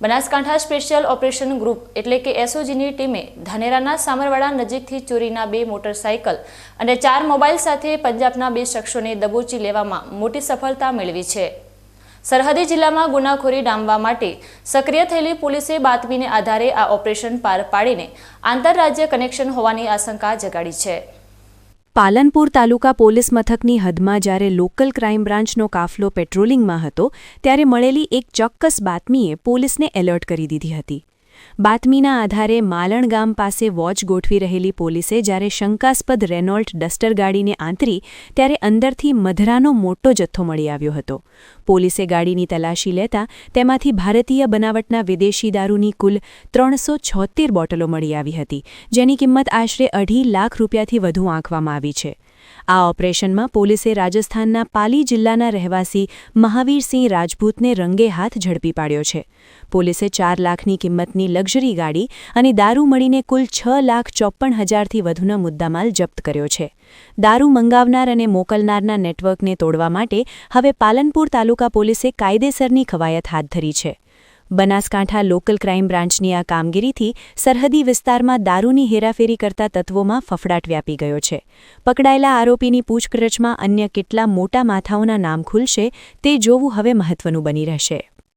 Banaskantha special operation group એટલે કે એસઓજીની ટીમે ધાનેરાના સામરવાડા નજીકથી ચોરીના 2 મોટરસાઇકલ અને 4 મોબાઈલ સાથે પંજાબના 2 શખ્સોને દબોચી લેવામાં મોટી સફળતા મેળવી છે। સરહદી જિલ્લામાં ગુનાખોરી ડામવા માટે સક્રિય થયેલી પોલીસે બાતમીને આધારે આ ઓપરેશન પાર પાડીને આંતરરાજ્ય કનેક્શન હોવાની આશંકા જગાડી છે। પાલનપુર તાલુકા પોલીસ મથકની હદમાં જ્યારે લોકલ ક્રાઇમ બ્રાન્ચનો કાફલો પેટ્રોલિંગમાં હતો ત્યારે મળેલી એક ચોક્કસ બાતમીએ પોલીસને એલર્ટ કરી દીધી હતી। બાતમીના આધારે માલણ ગામ પાસે વોચ ગોઠવી રહેલી પોલીસે જ્યારે શંકાસ્પદ રેનોલ્ટ ડસ્ટર ગાડીને આંતરી ત્યારે અંદરથી મધરાનો મોટો જથ્થો મળી આવ્યો હતો। પોલીસે ગાડીની તલાશી લેતા તેમાંથી ભારતીય બનાવટના વિદેશી દારૂની કુલ 376 બોટલો મળી આવી હતી, જેની કિંમત આશરે 2.5 લાખ રૂપિયાથી વધુ આંકવામાં આવી છે। આ ઓપરેશનમાં પોલીસે રાજસ્થાનના પાલી જિલ્લાના રહેવાસી મહાવીરસિંહ રાજપૂતને રંગે હાથ ઝડપી પાડ્યો છે। પોલીસે 4 લાખની કિંમતની લક્ઝરી ગાડી અને દારૂ મળીને કુલ 6,54,000થી વધુનો મુદ્દામાલ જપ્ત કર્યો છે। દારૂ મંગાવનાર અને મોકલનારના નેટવર્કને તોડવા માટે હવે પાલનપુર તાલુકા પોલીસે કાયદેસરની કવાયત હાથ ધરી છે। બનાસકાંઠા લોકલ ક્રાઇમ બ્રાન્ચની આ કામગીરીથી સરહદી વિસ્તારમાં દારૂની હેરાફેરી કરતા તત્વોમાં ફફડાટ વ્યાપી ગયો છે। પકડાયેલા આરોપીની પૂછપરછમાં અન્ય કેટલા મોટા માથાઓના નામ ખુલશે તે જોવું હવે મહત્વનું બની રહેશે।